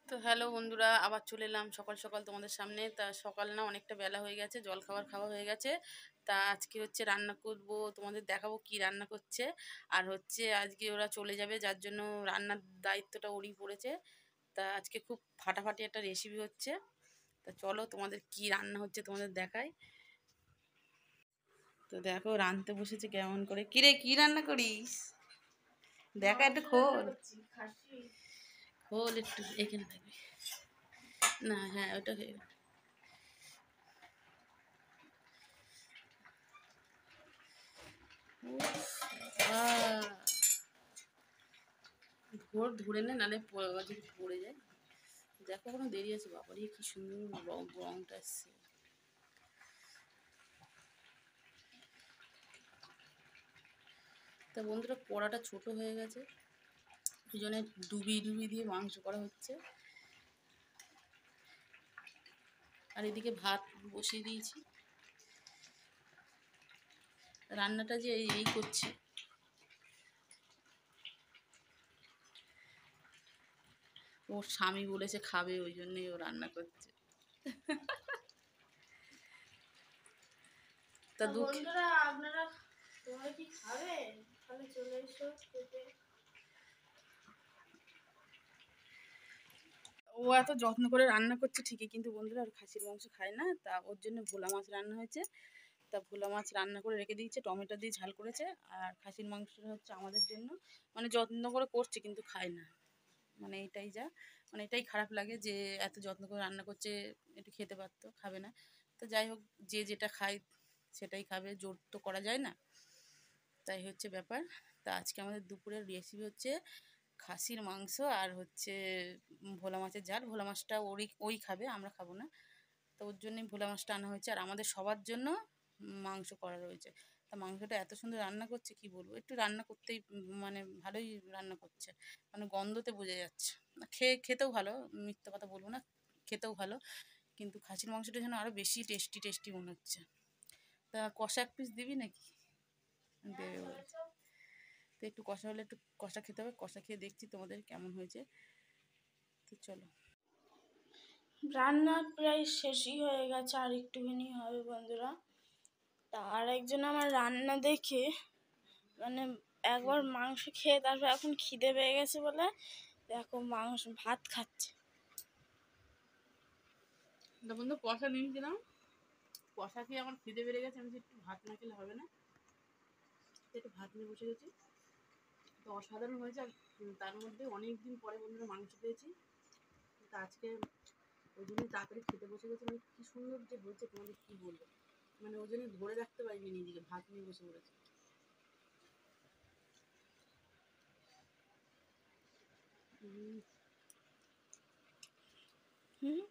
তো হ্যালো বন্ধুরা, আবার চলে এলাম সকাল সকাল তোমাদের সামনে। তা সকাল না, অনেকটা বেলা হয়ে গেছে, জল খাবার খাওয়া হয়ে গেছে। তা আজকে হচ্ছে রান্না করব, তোমাদের দেখাবো কি রান্না করছে। আর হচ্ছে আজকে ওরা চলে যাবে, যার জন্য রান্নার দায়িত্বটা ওরই পড়েছে। তা আজকে খুব ফাটাফাটি একটা রেসিপি হচ্ছে। তা চলো তোমাদের কি রান্না হচ্ছে তোমাদের দেখাই। তো দেখো রাঁধতে বসেছে কেমন করে। কিরে, কি রান্না করিস? দেখা একটু খোল, খোল একটু, এখানে থাকবি না। হ্যাঁ, ওটা হয়ে গেল। আহ, ধরে নে, নাহলে যদি পড়ে যায়। দেখো কোনো দেরি আছে, বাবারই কি সুন্দর রংটা এসছে। তা বন্ধুরা, কড়াটা ছোট হয়ে গেছে, ওই জন্য ডুবিয়ে ডুবিয়ে দিয়ে মাংস করা হচ্ছে। আর এদিকে ভাত বসিয়ে দিয়েছি। রান্নাটা যে এই এই করছি। ওর স্বামী বলেছে খাবে, ওই জন্যই ও রান্না করছে। তা বন্ধুরা, আপনারা তোমরা কি খাবে? তাহলে চলে এসো খেতে। ও এত যত্ন করে রান্না করছে ঠিকই, কিন্তু বন্ধুরা আর খাসির মাংস খায় না। তা ওর জন্য ভোলা মাছ রান্না হয়েছে। তা ভোলা মাছ রান্না করে রেখে দিয়েছে, টমেটো দিয়ে ঝাল করেছে। আর খাসির মাংসটা হচ্ছে আমাদের জন্য, মানে যত্ন করে করছে কিন্তু খায় না। মানে এটাই যা, মানে এটাই খারাপ লাগে যে এত যত্ন করে রান্না করছে, একটু খেতে পারতো, খাবে না। তো যাই হোক, যে যেটা খায় সেটাই খাবে, জোর তো করা যায় না। তাই হচ্ছে ব্যাপার। তা আজকে আমাদের দুপুরের রেসিপি হচ্ছে খাসির মাংস আর হচ্ছে ভোলা মাছের ঝাল। ভোলা মাছটা ওই খাবে, আমরা খাবো না। তো ওর জন্যই ভোলা মাছটা আনা হয়েছে, আর আমাদের সবার জন্য মাংস করা রয়েছে। তা মাংসটা এত সুন্দর রান্না করছে কি বলবো, একটু রান্না করতেই মানে ভালোই রান্না করছে, মানে গন্ধতে বোঝা যাচ্ছে। খেতেও ভালো, মিথ্যে কথা বলবো না, খেতেও ভালো। কিন্তু খাসির মাংসটা যেন আরও বেশি টেস্টি টেস্টি মনে হচ্ছে। তা কষা এক পিস দিবি নাকি? দেবে বলে। তো একটু কষা হলে একটু কষা খেতে হবে, কষা খেয়ে দেখছি তোমাদের কেমন হয়েছে। তো চলো। রান্না প্রায় শেষই হয়ে গেছে, আর একটুখানি হবে বন্ধুরা। তা আর একজন আমার রান্না দেখে মানে একবার মাংস খেয়ে তারপর এখন খিদে পেয়ে গেছে বলে দেখো মাংস ভাত খাচ্ছে। বন্ধু, কষা নিয়েছিলাম, কষা খেয়ে আমার খিদে বেড়ে গেছে। আমি একটু ভাত না খেলে হবে না, একটু ভাত নিয়ে বসে গেছি। তো অসাধারণ হয়েছে। আর তার মধ্যে অনেক দিন পরে বন্ধুরা মাংস পেয়েছি। তো আজকে ওই জন্যই তাড়াতাড়ি খেতে বসে গেছে। মানে কী সুন্দর যে হয়েছে তোমাদের কী বলবো, মানে ওই জন্য ধরে রাখতে পারিনি নিজেকে, ভাত নিয়ে বসে পড়েছি। হুম,